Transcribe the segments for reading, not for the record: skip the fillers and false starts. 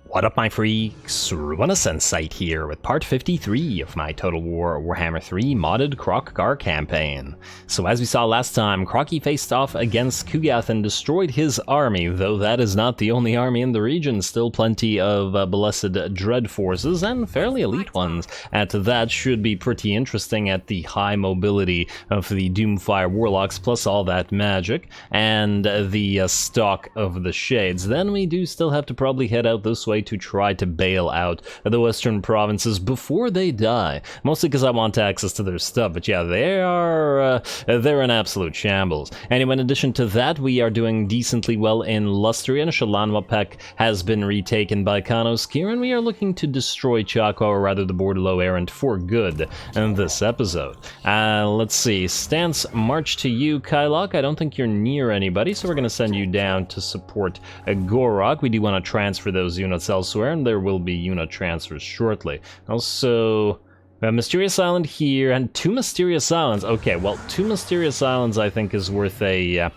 What up, my freaks? RuinusInsight here with part 53 of my Total Warhammer 3 modded Kroq-Gar campaign. So as we saw last time, Kroqi faced off against KOWAAL'S and destroyed his army, though that is not the only army in the region. Still plenty of blessed dread forces, and fairly elite ones. At that should be pretty interesting at the high mobility of the Doomfire Warlocks, plus all that magic, and the stock of the Shades. Then we do still have to probably head out this way to try to bail out the western provinces before they die, mostly because I want access to their stuff. But yeah, they're in absolute shambles. Anyway, in addition to that, we are doing decently well in Lustria, and Shalanwapek has been retaken by Kanoskir, and we are looking to destroy Chakwa, or rather the Borderlow Errant, for good in this episode. Let's see, stance march to you, Kylok. I don't think you're near anybody, so we're going to send you down to support Gorok. We do want to transfer those units elsewhere, and there will be unit transfers shortly. Also, a Mysterious Island here, and 2 Mysterious Islands. Okay, well, 2 Mysterious Islands I think is worth a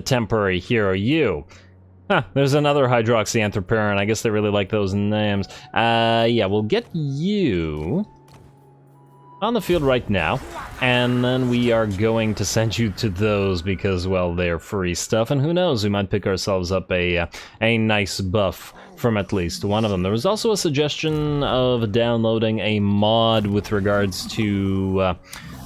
temporary hero. You. Huh, there's another Hydroxyanthroperon. I guess they really like those names. Yeah, we'll get you on the field right now, and then we are going to send you to those because, well, they're free stuff, and who knows, we might pick ourselves up a nice buff from at least one of them. There was also a suggestion of downloading a mod with regards to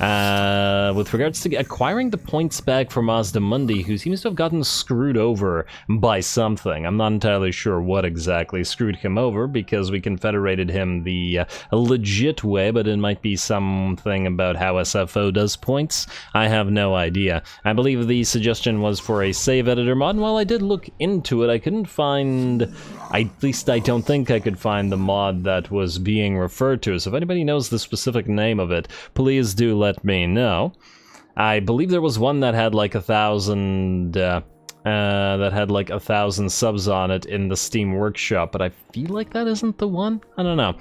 acquiring the points back from Mazdamundi, who seems to have gotten screwed over by something. I'm not entirely sure what exactly screwed him over, because we confederated him the legit way, but it might be something about how SFO does points. I have no idea. I believe the suggestion was for a save editor mod, and while I did look into it, I couldn't find... At least I don't think I could find the mod that was being referred to. So if anybody knows the specific name of it, please do let me know. I believe there was one that had like 1,000 subs on it in the Steam Workshop, but I feel like that isn't the one. I don't know.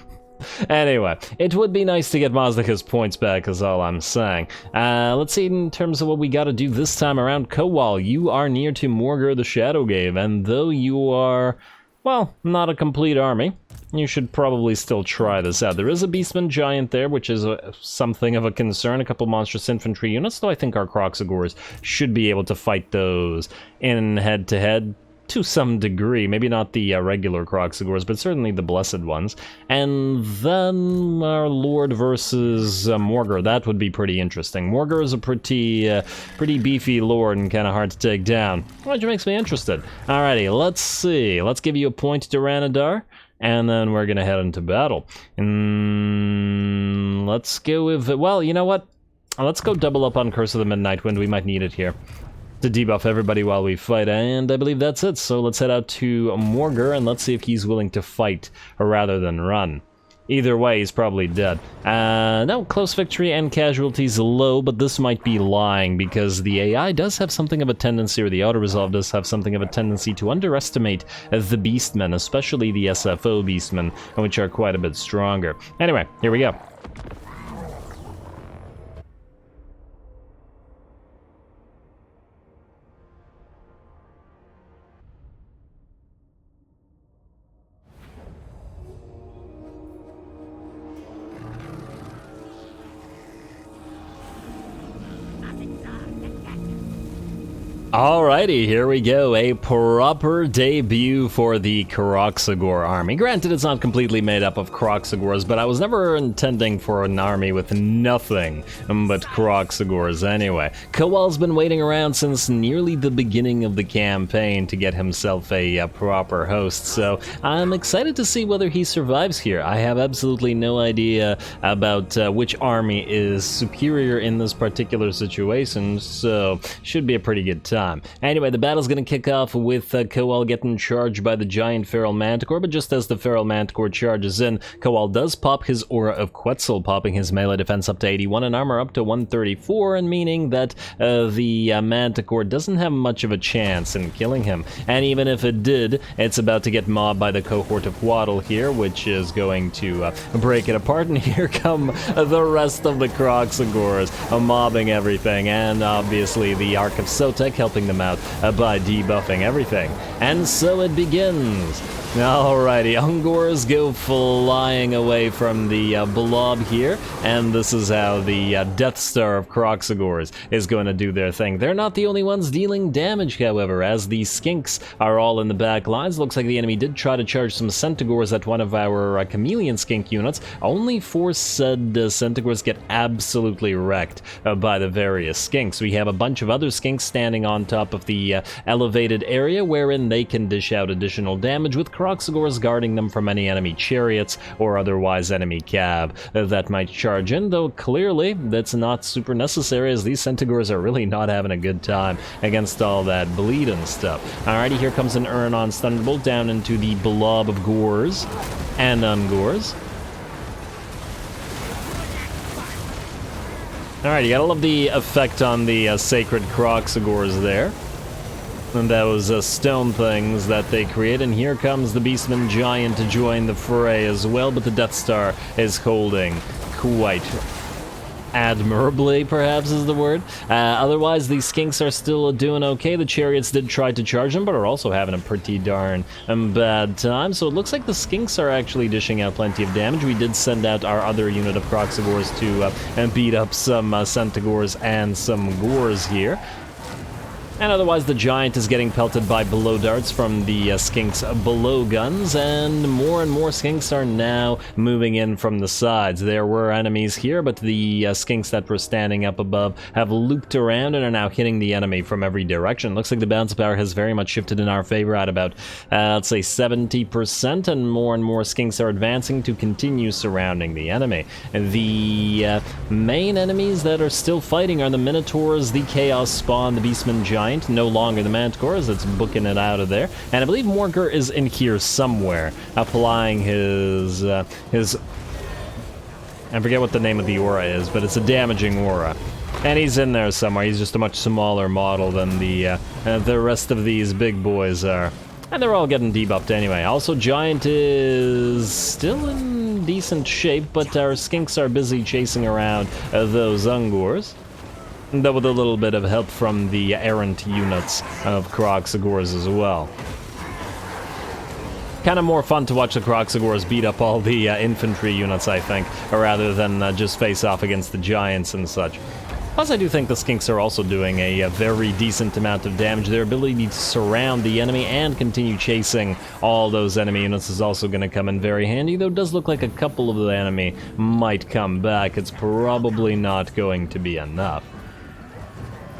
Anyway, it would be nice to get Mazdaka's points back, is all I'm saying. Let's see, in terms of what we gotta do this time around. KOWAAL, you are near to Morgur the Shadowgave, and though you are... well, not a complete army, you should probably still try this out. There is a Beastmen giant there, which is something of a concern. A couple monstrous infantry units, though I think our KROXIGORS should be able to fight those in head-to-head to some degree. Maybe not the regular KROXIGORS, but certainly the blessed ones. And then our Lord versus Morgur. That would be pretty interesting. Morgur is a pretty beefy Lord and kind of hard to take down, which makes me interested. Alrighty, let's see. Let's give you a point to Ranadar, and then we're gonna head into battle. Let's go with... well, you know what? Let's go double up on Curse of the Midnight Wind. We might need it here to debuff everybody while we fight, and I believe that's it. So let's head out to Morgur, and let's see if he's willing to fight rather than run. Either way, he's probably dead. No, close victory and casualties low, but this might be lying, because the AI does have something of a tendency, or the auto-resolve does have something of a tendency to underestimate the Beastmen, especially the SFO Beastmen, which are quite a bit stronger. Anyway, here we go. Alrighty, here we go. A proper debut for the KROXIGOR army. Granted, it's not completely made up of KROXIGORs, but I was never intending for an army with nothing but KROXIGORs anyway. KOWAAL'S been waiting around since nearly the beginning of the campaign to get himself a proper host, so I'm excited to see whether he survives here. I have absolutely no idea about which army is superior in this particular situation, so should be a pretty good time. Anyway, the battle's gonna kick off with KOWAAL getting charged by the giant Feral Manticore, but just as the Feral Manticore charges in, KOWAAL does pop his Aura of Quetzal, popping his melee defense up to 81 and armor up to 134, and meaning that the Manticore doesn't have much of a chance in killing him. And even if it did, it's about to get mobbed by the cohort of Xhotl here, which is going to break it apart, and here come the rest of the KROXIGORs mobbing everything, and obviously the Ark of Sotek helping them out by debuffing everything. And so it begins. Alrighty, Ungors go flying away from the blob here, and this is how the Death Star of KROXIGORS is going to do their thing. They're not the only ones dealing damage, however, as the Skinks are all in the back lines. Looks like the enemy did try to charge some Centaurs at one of our Chameleon Skink units. Only 4 said Centaurs get absolutely wrecked by the various Skinks. We have a bunch of other Skinks standing on top of the elevated area, wherein they can dish out additional damage, with KROXIGORS guarding them from any enemy chariots or otherwise enemy cab that might charge in, though clearly that's not super necessary, as these Centaurs are really not having a good time against all that bleed and stuff. Alrighty, here comes an Urnon's Thunderbolt down into the blob of Gors and Ungors. Alright, you gotta love the effect on the sacred KROXIGORS there. And those stone things that they create, and here comes the Beastman Giant to join the fray as well, but the Death Star is holding quite admirably, perhaps is the word. Otherwise, the Skinks are still doing okay. The Chariots did try to charge them, but are also having a pretty darn bad time. So it looks like the Skinks are actually dishing out plenty of damage. We did send out our other unit of KROXIGORS to beat up some Centaurs and some Gors here. And otherwise, the Giant is getting pelted by blow darts from the Skinks below guns, and more Skinks are now moving in from the sides. There were enemies here, but the Skinks that were standing up above have looped around and are now hitting the enemy from every direction. Looks like the bounce power has very much shifted in our favor at about, let's say, 70%, and more Skinks are advancing to continue surrounding the enemy. The main enemies that are still fighting are the Minotaurs, the Chaos Spawn, the Beastman Giant, no longer the Manticores. It's booking it out of there. And I believe Morgr is in here somewhere, applying his I forget what the name of the aura is, but it's a damaging aura. And he's in there somewhere. He's just a much smaller model than the rest of these big boys are. And they're all getting debuffed anyway. Also, Giant is still in decent shape, but our Skinks are busy chasing around those Ungors. Though with a little bit of help from the errant units of KROXIGORS as well. Kind of more fun to watch the KROXIGORS beat up all the infantry units, I think, rather than just face off against the Giants and such. Plus, I do think the Skinks are also doing a very decent amount of damage. Their ability to surround the enemy and continue chasing all those enemy units is also going to come in very handy, though it does look like a couple of the enemy might come back. It's probably not going to be enough.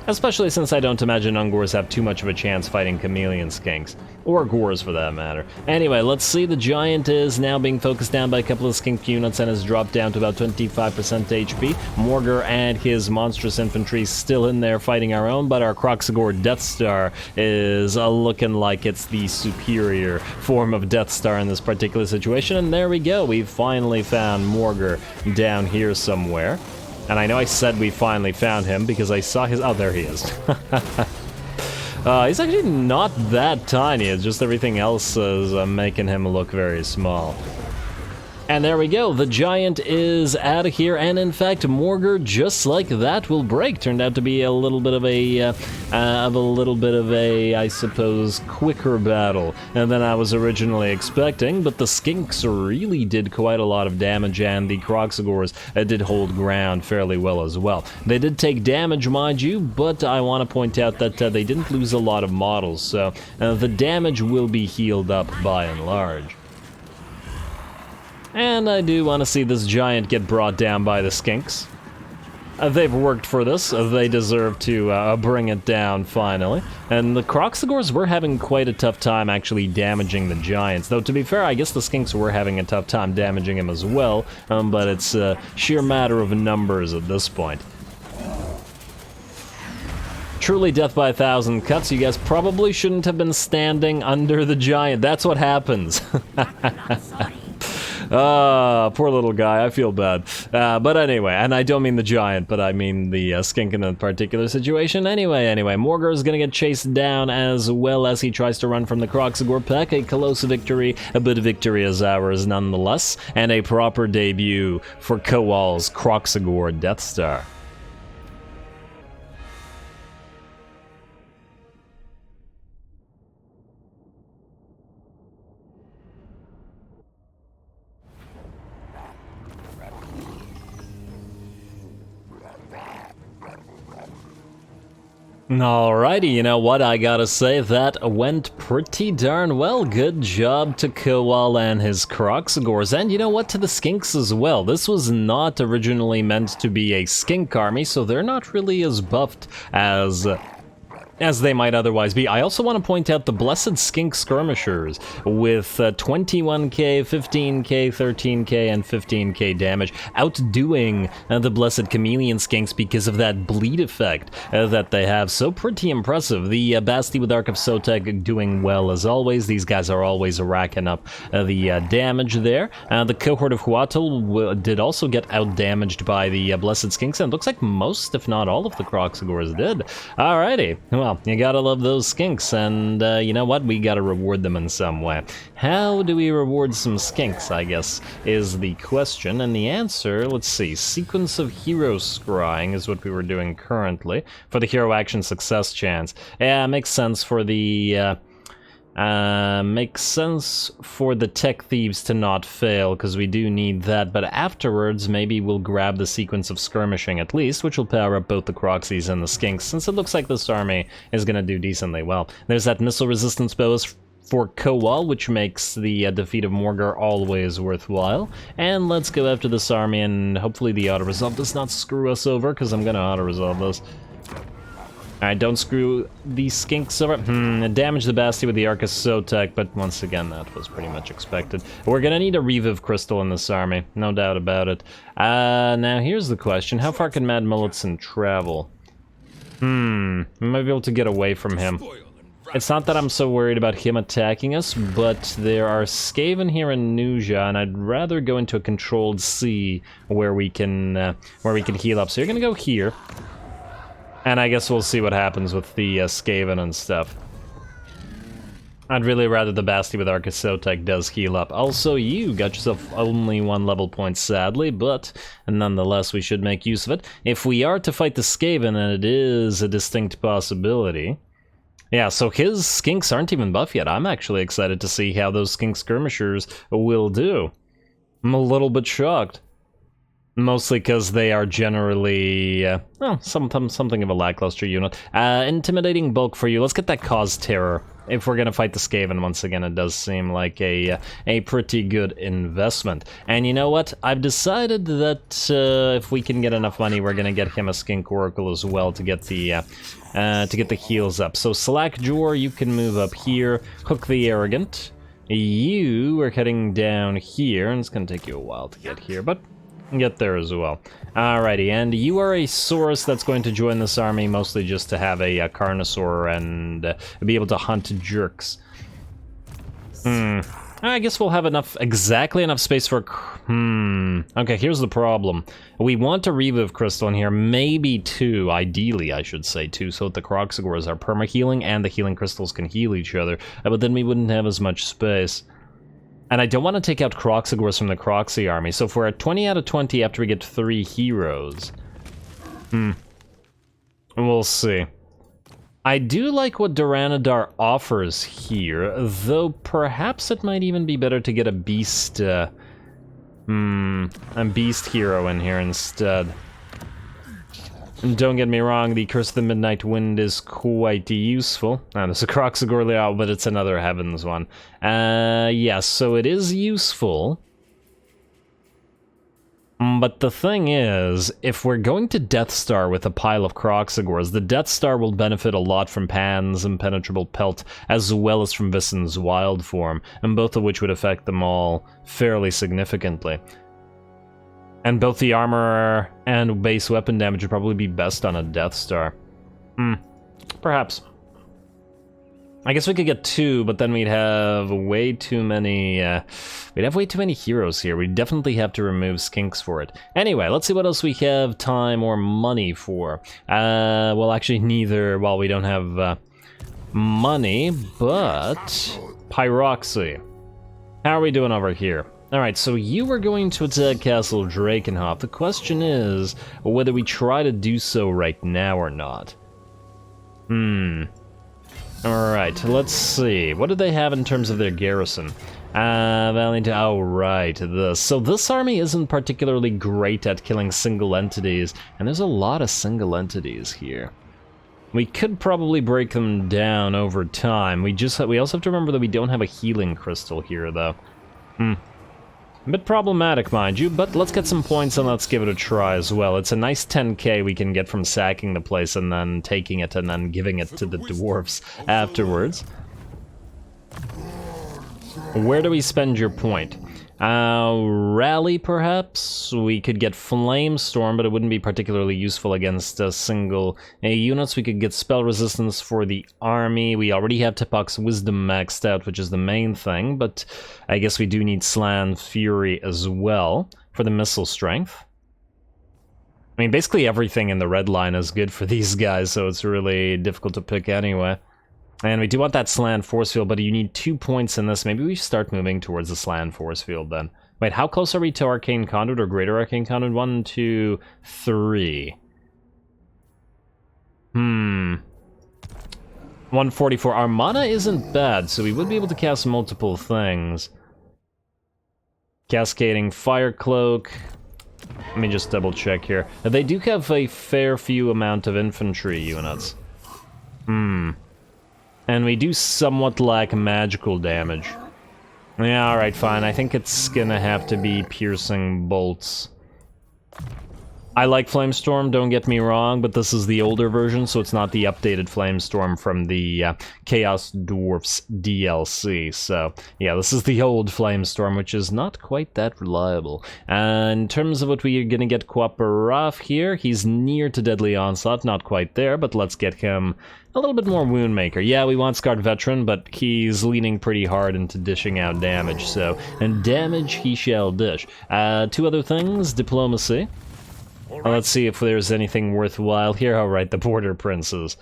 Especially since I don't imagine Ungors have too much of a chance fighting Chameleon Skinks. Or Gors, for that matter. Anyway, let's see. The Giant is now being focused down by a couple of Skink units and has dropped down to about 25% HP. Morgr and his monstrous infantry still in there fighting our own, but our KROXIGOR Death Star is looking like it's the superior form of Death Star in this particular situation. And there we go. We've finally found Morgr down here somewhere. And I know I said we finally found him because I saw his... Oh, there he is. He's actually not that tiny. It's just everything else is making him look very small. And there we go, the Giant is out of here, and in fact, Morgr, just like that, will break. Turned out to be a little bit of a, I suppose, quicker battle than I was originally expecting, but the Skinks really did quite a lot of damage, and the KROXIGORS did hold ground fairly well as well. They did take damage, mind you, but I want to point out that they didn't lose a lot of models, so the damage will be healed up by and large. And I do want to see this Giant get brought down by the Skinks. They've worked for this. They deserve to bring it down, finally. And the KROXIGORS were having quite a tough time actually damaging the Giants. Though, to be fair, I guess the Skinks were having a tough time damaging him as well. But it's a sheer matter of numbers at this point. Truly death by 1,000 cuts. You guys probably shouldn't have been standing under the Giant. That's what happens. Poor little guy, I feel bad. But anyway, and I don't mean the Giant, but I mean the Skink in that particular situation. Anyway, Morgr is gonna get chased down as well as he tries to run from the KROXIGOR pack. A close victory, but victory is ours nonetheless, and a proper debut for KOWAAL'S KROXIGOR Death Star. Alrighty, you know what, I gotta say, that went pretty darn well. Good job to KOWAAL and his KROXIGORS, and you know what, to the skinks as well. This was not originally meant to be a skink army, so they're not really as buffed as they might otherwise be. I also want to point out the Blessed Skink Skirmishers with 21k, 15k, 13k, and 15k damage, outdoing the Blessed Chameleon Skinks because of that bleed effect that they have. So pretty impressive. The Basti with Ark of Sotek doing well as always. These guys are always racking up the damage there. The Cohort of Xhotl did also get out-damaged by the Blessed Skinks, and it looks like most, if not all, of the KROXIGORS did. Alrighty, well, you gotta love those skinks, and you know what, we gotta reward them in some way. How do we reward some skinks, I guess, is the question, and the answer, let's see, sequence of hero scrying is what we were doing currently, for the hero action success chance. Yeah, makes sense for the, makes sense for the tech thieves to not fail, because we do need that, but afterwards maybe we'll grab the sequence of skirmishing at least, which will power up both the Kroxis and the skinks, since it looks like this army is going to do decently well. There's that missile resistance bonus for KOWAAL, which makes the defeat of Morgar always worthwhile. And let's go after this army, and hopefully the auto-resolve does not screw us over, because I'm going to auto-resolve this. Alright, don't screw these skinks over. It damaged the Basti with the Ark of Sotek, but once again, that was pretty much expected. We're gonna need a Reviv Crystal in this army, no doubt about it. Now here's the question, how far can Mad Mullitson travel? We might be able to get away from him. It's not that I'm so worried about him attacking us, but there are Skaven here in Nuja, and I'd rather go into a controlled sea where we can heal up. So you're gonna go here. And I guess we'll see what happens with the Skaven and stuff. I'd really rather the Basti with Ark of Sotek does heal up. Also, you got yourself only 1 level point, sadly, but nonetheless, we should make use of it. If we are to fight the Skaven, and it is a distinct possibility. Yeah, so his skinks aren't even buff yet. I'm actually excited to see how those skink skirmishers will do. I'm a little bit shocked. Mostly because they are generally, well, something of a lackluster unit. Intimidating bulk for you. Let's get that Cause Terror. If we're gonna fight the Skaven once again, it does seem like a pretty good investment. And you know what? I've decided that if we can get enough money, we're gonna get him a Skink Oracle as well to get the heals up. So Slackjaw, you can move up here. Hook the Arrogant. You are heading down here, and it's gonna take you a while to get here, but get there as well. Alrighty, and you are a Saurus that's going to join this army mostly just to have a Carnosaur and be able to hunt jerks. I guess we'll have exactly enough space for... Okay, here's the problem. We want a Reviv Crystal in here, maybe 2, ideally I should say 2, so that the KROXIGORS are perma-healing and the healing crystals can heal each other, but then we wouldn't have as much space. And I don't want to take out KROXIGORS from the Kroxi army, so if we're at 20 out of 20 after we get 3 heroes... We'll see. I do like what Duranidar offers here, though perhaps it might even be better to get a beast... a beast hero in here instead. Don't get me wrong, the Curse of the Midnight Wind is quite useful. There's a KROXIGOR, but it's another Heavens one. Yes, so it is useful. But the thing is, if we're going to Death Star with a pile of KROXIGORs, the Death Star will benefit a lot from Pan's Impenetrable Pelt, as well as from Vissen's Wild Form, and both of which would affect them all fairly significantly. And both the armor and base weapon damage would probably be best on a Death Star. Perhaps. I guess we could get 2, but then we'd have way too many, heroes here. We'd definitely have to remove skinks for it. Anyway, let's see what else we have time or money for. Well, actually neither, well, we don't have, money, but... Pyroxy. How are we doing over here? Alright, so you were going to attack Castle Drakenhof. The question is whether we try to do so right now or not. Alright, let's see. What do they have in terms of their garrison? Oh, right, so this army isn't particularly great at killing single entities, and there's a lot of single entities here. We could probably break them down over time. We also have to remember that we don't have a healing crystal here, though. A bit problematic, mind you, but let's get some points and let's give it a try as well. It's a nice 10k we can get from sacking the place and then taking it and then giving it to the dwarves afterwards. Where do we spend your point? Rally, perhaps? We could get Flamestorm, but it wouldn't be particularly useful against single units. We could get spell resistance for the army. We already have Tepok's Wisdom maxed out, which is the main thing, but I guess we do need Slann Fury as well for the missile strength. I mean, basically everything in the red line is good for these guys, so it's really difficult to pick anyway. And we do want that Slann Force Field, but you need 2 points in this. Maybe we start moving towards the Slann Force Field then. Wait, how close are we to Arcane Conduit or Greater Arcane Conduit? 1, 2, 3. 144. Armada isn't bad, so we would be able to cast multiple things. Cascading Fire Cloak. Let me just double check here. They do have a fair few amount of infantry units. And we do somewhat lack magical damage. Yeah, alright, fine. I think it's gonna have to be piercing bolts. I like Flamestorm, don't get me wrong, but this is the older version, so it's not the updated Flamestorm from the Chaos Dwarfs DLC. So, yeah, this is the old Flamestorm, which is not quite that reliable. In terms of what we are going to get Quaparaf here, he's near to Deadly Onslaught, not quite there, but let's get him a little bit more Woundmaker. Yeah, we want Scarred Veteran, but he's leaning pretty hard into dishing out damage, so, and damage he shall dish. 2 other things, Diplomacy. Let's see if there's anything worthwhile here. Oh, right, the Border Princes.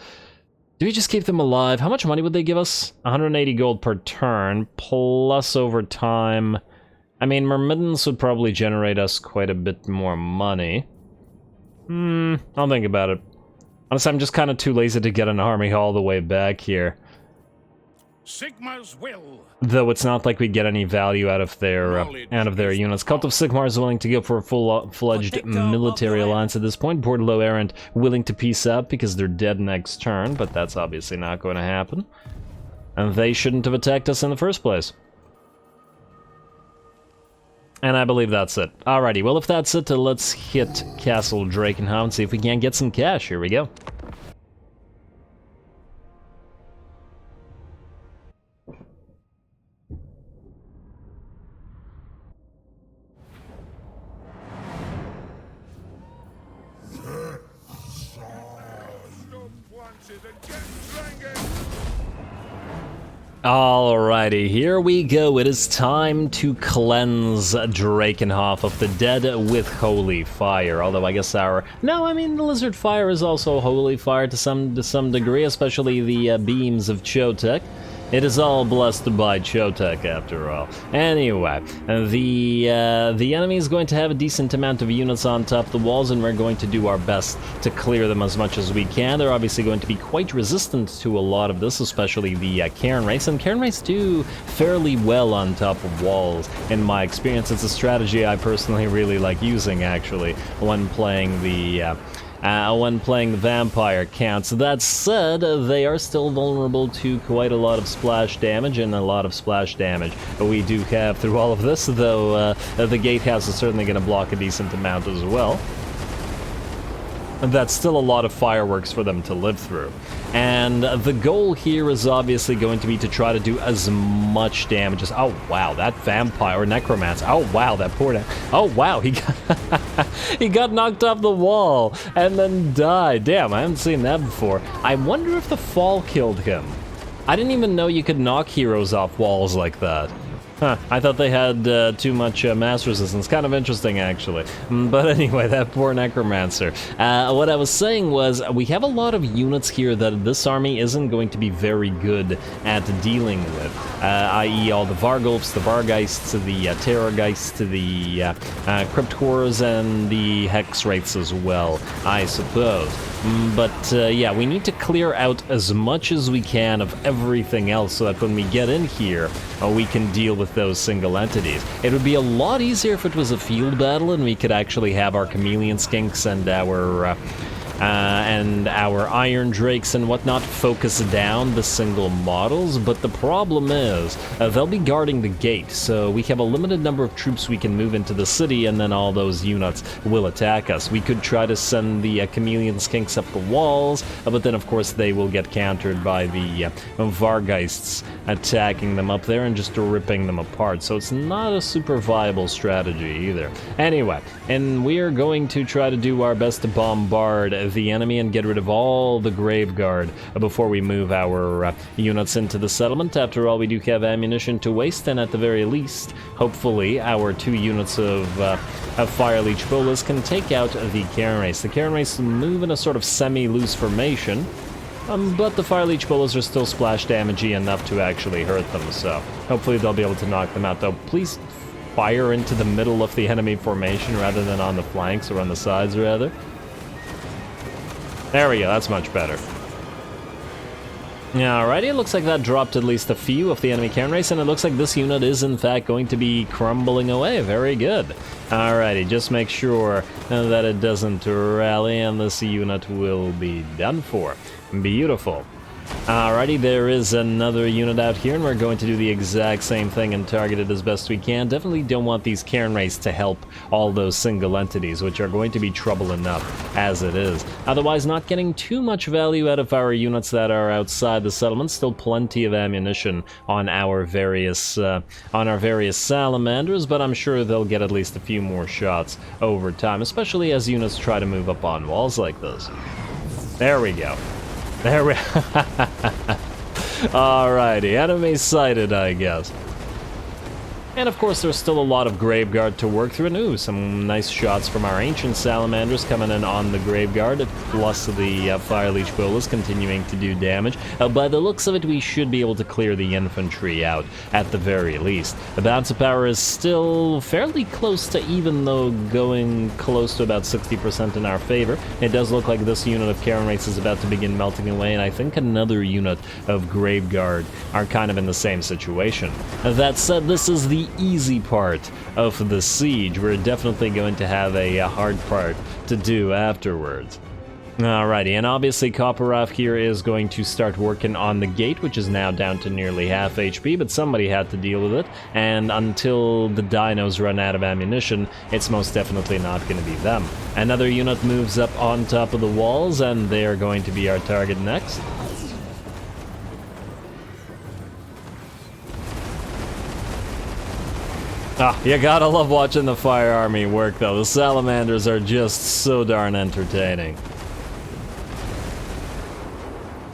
Do we just keep them alive? How much money would they give us? 180 gold per turn, plus over time. I mean, Myrmidons would probably generate us quite a bit more money. I'll think about it. Honestly, I'm just kind of too lazy to get an army all the way back here. Sigmar's will. Though it's not like we get any value out of their units. Cult of Sigmar is willing to go for a full-fledged military alliance at this point. Bordello Errant willing to peace out because they're dead next turn, but that's obviously not going to happen. And they shouldn't have attacked us in the first place. And I believe that's it. Alrighty, well if that's it, let's hit Castle Drakenhof and see if we can't get some cash. Here we go. Alrighty, here we go. It is time to cleanse Drakenhof of the dead with holy fire. Although I guess no, I mean the lizard fire is also holy fire to some degree, especially the beams of Chotek. It is all blessed by Chotek, after all. Anyway, the enemy is going to have a decent amount of units on top of the walls, and we're going to do our best to clear them as much as we can. They're obviously going to be quite resistant to a lot of this, especially the Cairn race, and Cairn race do fairly well on top of walls, in my experience. It's a strategy I personally really like using, actually, when playing the vampire counts. That said, they are still vulnerable to quite a lot of splash damage, and a lot of splash damage we do have through all of this, though the gatehouse is certainly going to block a decent amount as well. And that's still a lot of fireworks for them to live through. And the goal here is obviously going to be to try to do as much damage as... Oh, wow, that vampire, or necromancer. Oh, wow, that poor... Oh, wow, he got... he got knocked off the wall and then died. Damn, I haven't seen that before. I wonder if the fall killed him. I didn't even know you could knock heroes off walls like that. Huh, I thought they had too much mass resistance. Kind of interesting, actually. But anyway, that poor necromancer. What I was saying was, we have a lot of units here that this army isn't going to be very good at dealing with. I.e. all the Vargulfs, the Vargeists, the Terrorgeists, the Cryptcores, and the Hex Wraiths as well, I suppose. But yeah, we need to clear out as much as we can of everything else so that when we get in here, we can deal with those single entities. It would be a lot easier if it was a field battle and we could actually have our chameleon skinks and our and our Iron Drakes and whatnot focus down the single models, but the problem is they'll be guarding the gate, so we have a limited number of troops we can move into the city, and then all those units will attack us. We could try to send the Chameleon Skinks up the walls, but then of course they will get countered by the Vargeists attacking them up there and just ripping them apart, so it's not a super viable strategy either. Anyway, and we are going to try to do our best to bombard the enemy and get rid of all the Graveguard before we move our units into the settlement. After all, we do have ammunition to waste, and at the very least, hopefully, our 2 units of Fire Leech Bolas can take out the Cairn Race. The Cairn Race move in a sort of semi-loose formation, but the Fire Leech Bolas are still splash damagey enough to actually hurt them, so hopefully they'll be able to knock them out, though. Please fire into the middle of the enemy formation rather than on the flanks, or on the sides, rather. There we go, that's much better. Alrighty, it looks like that dropped at least a few of the enemy Cairn Race, and it looks like this unit is in fact going to be crumbling away. Very good. Alrighty, just make sure that it doesn't rally, and this unit will be done for. Beautiful. Alrighty, there is another unit out here, and we're going to do the exact same thing and target it as best we can. Definitely don't want these Cairn Race to help all those single entities, which are going to be trouble enough as it is. Otherwise, not getting too much value out of our units that are outside the settlement. Still plenty of ammunition on our various salamanders, but I'm sure they'll get at least a few more shots over time, especially as units try to move up on walls like this. There we go. There we... Alrighty, enemy sighted, I guess. And of course, there's still a lot of Graveguard to work through, and ooh, some nice shots from our Ancient Salamanders coming in on the Graveguard, plus the Fire Leech Bolas continuing to do damage. By the looks of it, we should be able to clear the infantry out, at the very least. The balance of power is still fairly close to even, though going close to about 60% in our favor. It does look like this unit of Cairn Race is about to begin melting away, and I think another unit of Graveguard are kind of in the same situation. That said, this is the easy part of the siege. We're definitely going to have a hard part to do afterwards. Alrighty, and obviously Kopparov here is going to start working on the gate, which is now down to nearly half HP, but somebody had to deal with it, and until the dinos run out of ammunition, it's most definitely not going to be them. Another unit moves up on top of the walls, and they are going to be our target next. Ah, you gotta love watching the Fire Army work, though. The Salamanders are just so darn entertaining.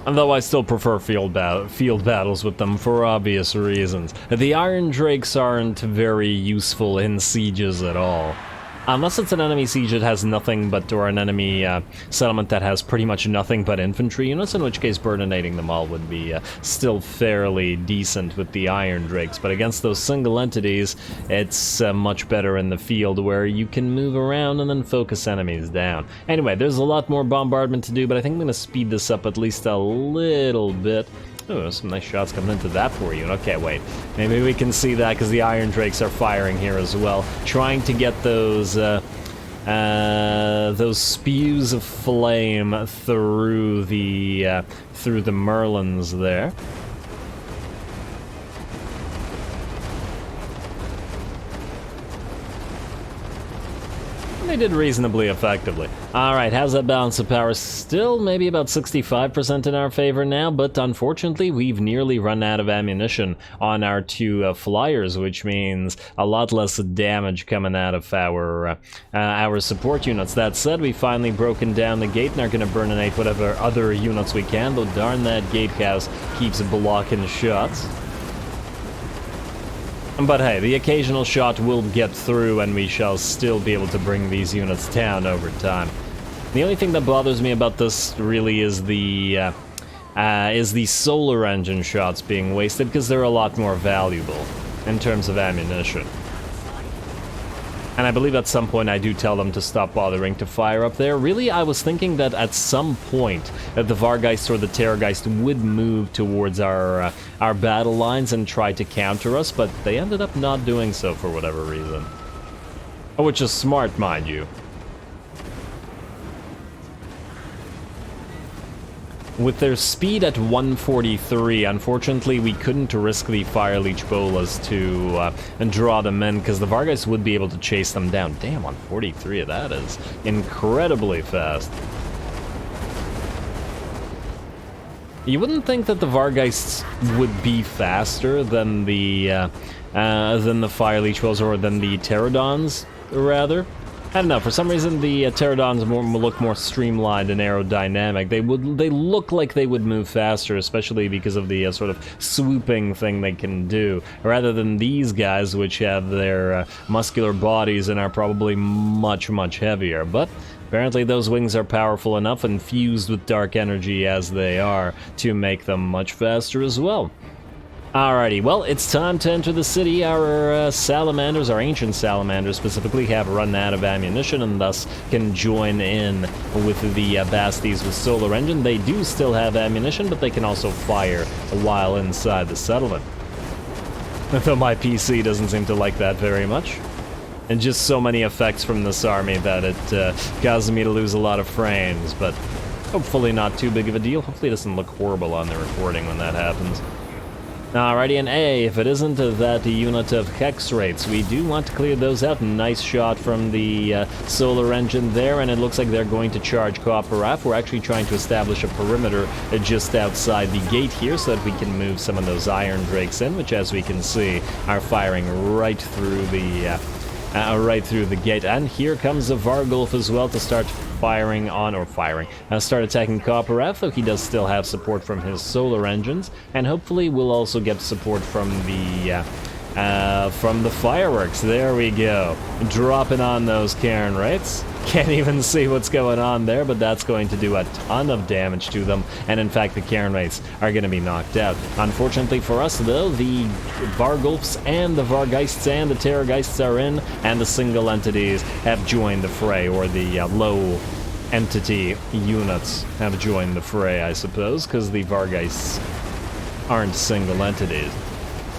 Although I still prefer field battles with them for obvious reasons. The Iron Drakes aren't very useful in sieges at all. Unless it's an enemy siege that has nothing but, or an enemy settlement that has pretty much nothing but infantry units, in which case burninating them all would be still fairly decent with the Iron Drakes. But against those single entities, it's much better in the field where you can move around and then focus enemies down. Anyway, there's a lot more bombardment to do, but I think I'm going to speed this up at least a little bit. Oh, some nice shots coming into that poor unit. Okay, wait. Maybe we can see that because the Iron Drakes are firing here as well, trying to get those spews of flame through the Merlins there. They did reasonably effectively. Alright, how's that balance of power? Still maybe about 65% in our favor now, but unfortunately we've nearly run out of ammunition on our 2 flyers, which means a lot less damage coming out of our support units. That said, we've finally broken down the gate and are going to burninate whatever other units we can, though darn that gatehouse keeps blocking shots. But hey, the occasional shot will get through and we shall still be able to bring these units down over time. The only thing that bothers me about this really is the solar engine shots being wasted, because they're a lot more valuable in terms of ammunition. And I believe at some point I do tell them to stop bothering to fire up there. Really, I was thinking that at some point the Vargeist or the Terrorgeist would move towards our battle lines and try to counter us, but they ended up not doing so for whatever reason. Which is smart, mind you. with their speed at 143, unfortunately we couldn't risk the Fire Leech Bolas to draw them in, because the Vargheist would be able to chase them down. Damn, 143, that is incredibly fast. You wouldn't think that the Vargheists would be faster than the Fire Leech Bolas, or than the Pterodons, rather. I don't know, for some reason the Pterodons look more streamlined and aerodynamic. They look like they would move faster, especially because of the sort of swooping thing they can do, rather than these guys, which have their muscular bodies and are probably much, much heavier. But apparently those wings are powerful enough and fused with dark energy as they are to make them much faster as well. Alrighty, well, it's time to enter the city. Our salamanders, our ancient salamanders specifically, have run out of ammunition and thus can join in with the Basties with solar engine. They do still have ammunition, but they can also fire while inside the settlement. Though my PC doesn't seem to like that very much. And just so many effects from this army that it causes me to lose a lot of frames, but hopefully not too big of a deal. Hopefully it doesn't look horrible on the recording when that happens. Alrighty, and if it isn't that unit of hex rates, we do want to clear those out. Nice shot from the solar engine there, and it looks like they're going to charge KOWAAL'S. We're actually trying to establish a perimeter just outside the gate here so that we can move some of those Iron Drakes in, which, as we can see, are firing right through the gate. And here comes the Vargulf as well to start start attacking KOWAAL'S, though he does still have support from his solar engines, and hopefully we'll also get support from the fireworks. There we go, dropping on those Cairn Wraiths. Can't even see what's going on there, but that's going to do a ton of damage to them, and in fact the Cairn Wraiths are going to be knocked out. Unfortunately for us, though, the Vargulfs and the Vargheists and the Terrorgeists are in, and the single entities have joined the fray, or the low entity units have joined the fray, I suppose, because the Vargheists aren't single entities.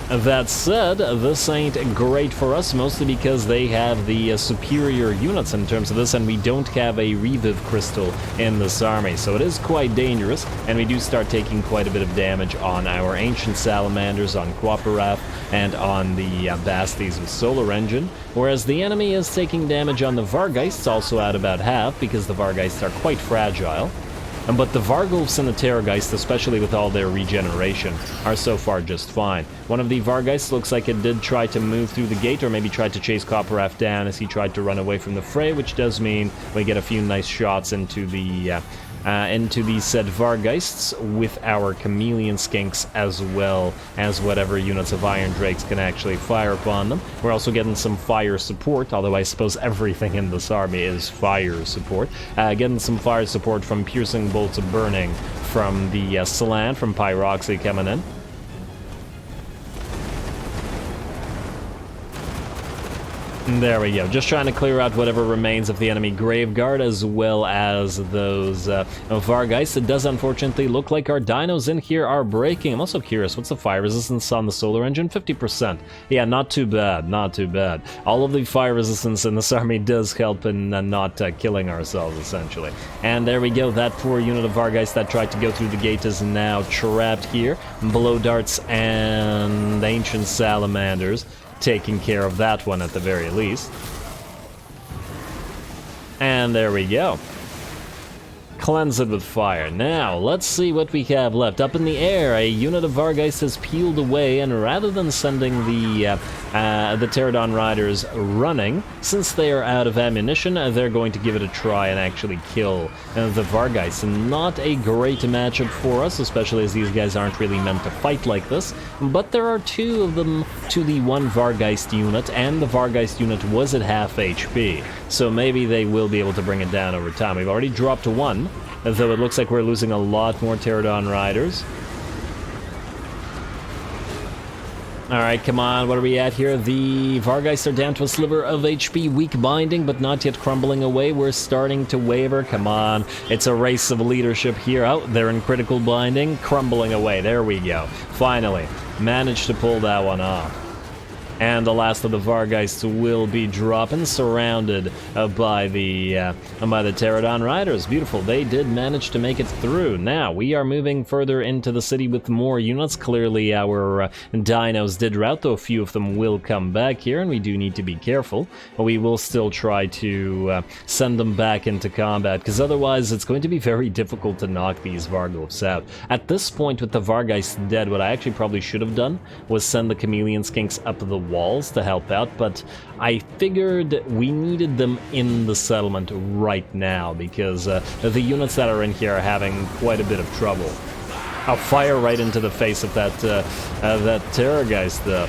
That said, this ain't great for us, mostly because they have the superior units in terms of this, and we don't have a Reviv Crystal in this army, so it is quite dangerous, and we do start taking quite a bit of damage on our Ancient Salamanders, on KOWAAL'S, and on the Basties with Solar Engine, whereas the enemy is taking damage on the Vargheists, also at about half, because the Vargheists are quite fragile. But the Vargulfs and the Terrorgeist, especially with all their regeneration, are so far just fine. One of the Vargheists looks like it did try to move through the gate, or maybe tried to chase KOWAAL'S down as he tried to run away from the fray, which does mean we get a few nice shots into the said Vargheists with our Chameleon Skinks, as well as whatever units of Iron Drakes can actually fire upon them. We're also getting some fire support, although I suppose everything in this army is fire support. Getting some fire support from Piercing Bolts of Burning from the Slan, from Pyroxy coming in. There we go, just trying to clear out whatever remains of the enemy Graveguard, as well as those Vargheists. It does unfortunately look like our dinos in here are breaking. I'm also curious, what's the fire resistance on the solar engine? 50%. Yeah, not too bad, not too bad. All of the fire resistance in this army does help in not killing ourselves, essentially. And there we go, that poor unit of Vargheists that tried to go through the gate is now trapped here. Blow Darts and Ancient Salamanders taking care of that one at the very least. And there we go. Cleanse it with fire. Now, let's see what we have left. Up in the air, a unit of Vargheist has peeled away, and rather than sending the Pterodon Riders running, since they are out of ammunition, they're going to give it a try and actually kill the Vargheists. And not a great matchup for us, especially as these guys aren't really meant to fight like this. But there are two of them to the one Vargheist unit, and the Vargheist unit was at half HP. So maybe they will be able to bring it down over time. We've already dropped one, though it looks like we're losing a lot more Pterodon Riders. Alright, come on, what are we at here? The Vargheists are down to a sliver of HP, weak binding, but not yet crumbling away. We're starting to waver, come on. It's a race of leadership here. Oh, they're in critical binding, crumbling away. There we go. Finally, managed to pull that one off. And the last of the Vargheists will be dropping, surrounded by the Pterodon Riders. Beautiful. They did manage to make it through. Now, we are moving further into the city with more units. Clearly, our dinos did rout, though a few of them will come back here, and we do need to be careful. We will still try to send them back into combat, because otherwise it's going to be very difficult to knock these Varghulfs out. At this point, with the Vargheists dead, what I actually probably should have done was send the Chameleon Skinks up the walls to help out, but I figured we needed them in the settlement right now because the units that are in here are having quite a bit of trouble. I'll fire right into the face of that Terrorgeist though.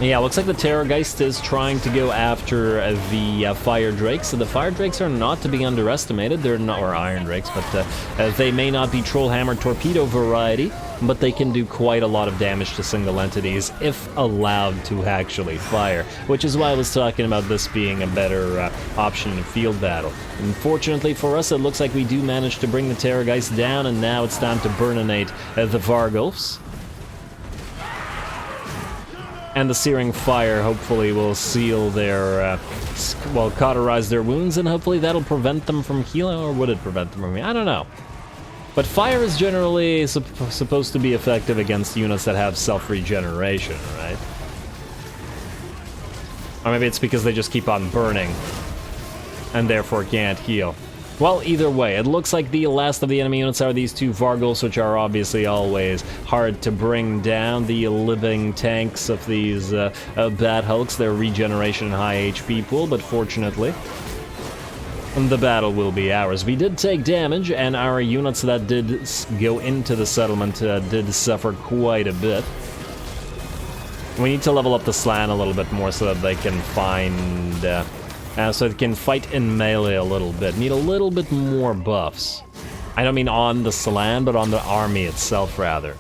Yeah, looks like the Terrorgeist is trying to go after the Fire Drakes. So the Fire Drakes are not to be underestimated. They're not, or Iron Drakes, but they may not be Troll Hammer Torpedo variety, but they can do quite a lot of damage to single entities if allowed to actually fire, which is why I was talking about this being a better option in field battle. Unfortunately for us, it looks like we do manage to bring the Terrorgeist down, and now it's time to burninate the Varghulfs. And the Searing Fire hopefully will seal their, well, cauterize their wounds, and hopefully that'll prevent them from healing, or would it prevent them from healing? I don't know. But fire is generally supposed to be effective against units that have self-regeneration, right? Or maybe it's because they just keep on burning, and therefore can't heal. Well, either way, it looks like the last of the enemy units are these two Varghulfs, which are obviously always hard to bring down. The living tanks of these Bat Hulks, their regeneration and high HP pool, but fortunately, the battle will be ours. We did take damage, and our units that did go into the settlement did suffer quite a bit. We need to level up the Slann a little bit more so that they can find... so they can fight in melee a little bit. Need a little bit more buffs. I don't mean on the Slann, but on the army itself, rather.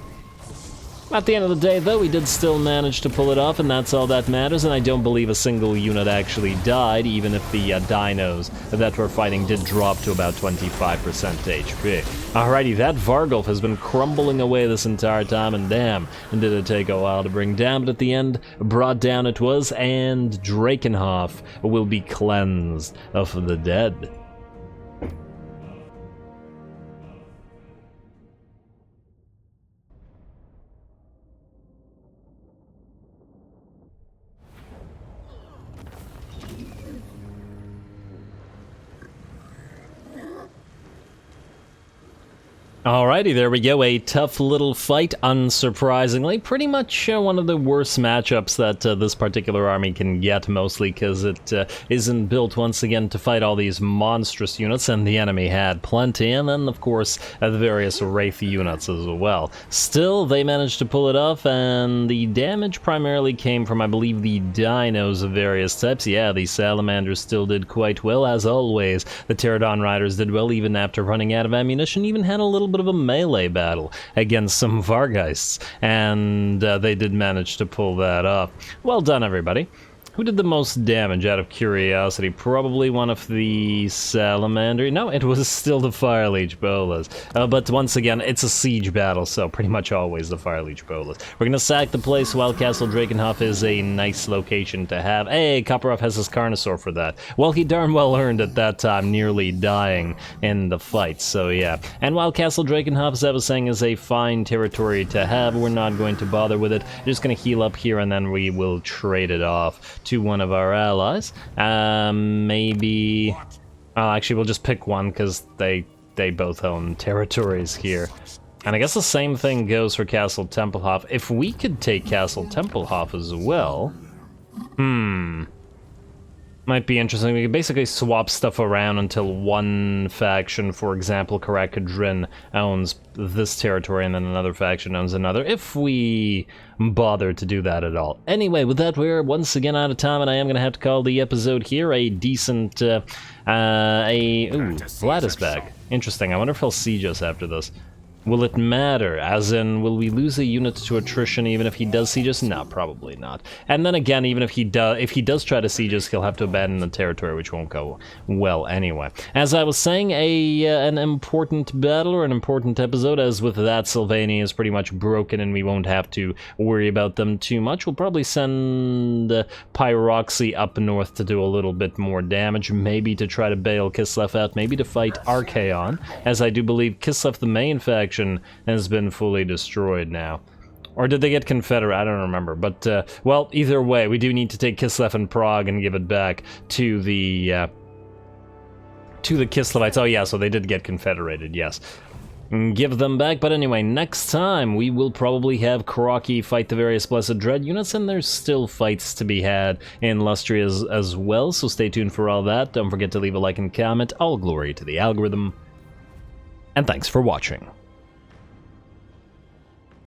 At the end of the day, though, we did still manage to pull it off, and that's all that matters, and I don't believe a single unit actually died, even if the dinos that we're fighting did drop to about 25% HP. Alrighty, that Varghulf has been crumbling away this entire time, and damn, did it take a while to bring down, but at the end, brought down it was, and Drakenhof will be cleansed of the dead. Alrighty, there we go, a tough little fight, unsurprisingly. Pretty much one of the worst matchups that this particular army can get, mostly because it isn't built once again to fight all these monstrous units, and the enemy had plenty, and then of course the various Wraith units as well. Still, they managed to pull it off, and the damage primarily came from, I believe, the dinos of various types. Yeah, the Salamanders still did quite well, as always. The Pterodon Riders did well even after running out of ammunition, even had a little bit of a melee battle against some Vargheists, and they did manage to pull that off. Well done, everybody. Who did the most damage, out of curiosity? Probably one of the Salamander. No, it was still the Fire Leech Bolas. But once again, it's a siege battle, so pretty much always the Fire Leech Bolas. We're gonna sack the place while Castle Drakenhof is a nice location to have. Hey, Copperov has his Carnosaur for that. Well, he darn well earned at that time, nearly dying in the fight, so yeah. And while Castle Drakenhof, as I was saying, is a fine territory to have, we're not going to bother with it. We're just gonna heal up here, and then we will trade it off to one of our allies. Maybe... actually, we'll just pick one, because they both own territories here. And I guess the same thing goes for Castle Tempelhof. If we could take Castle Tempelhof as well... Might be interesting. We could basically swap stuff around until one faction, for example, Karakadrin, owns this territory and then another faction owns another, if we bother to do that at all. Anyway, with that, we're once again out of time, and I am going to have to call the episode here a decent, Vlad is back. Interesting. I wonder if he'll siege us after this. Will it matter? As in, will we lose a unit to attrition even if he does siege us? No, probably not. And then again, even if he does try to siege us, he'll have to abandon the territory, which won't go well anyway. As I was saying, an important battle or an important episode, as with that, Sylvania is pretty much broken and we won't have to worry about them too much. We'll probably send Pyroxy up north to do a little bit more damage, maybe to try to bail Kislev out, maybe to fight Archaon, as I do believe Kislev, the main faction, has been fully destroyed now. Or did they get Confederate? I don't remember. But, well, either way, we do need to take Kislev and Prague and give it back to the Kislevites. Oh yeah, so they did get Confederated, yes. Give them back, but anyway, next time we will probably have Kroki fight the various Blessed Dread units, and there's still fights to be had in Lustria as well, so stay tuned for all that. Don't forget to leave a like and comment. All glory to the algorithm, and thanks for watching.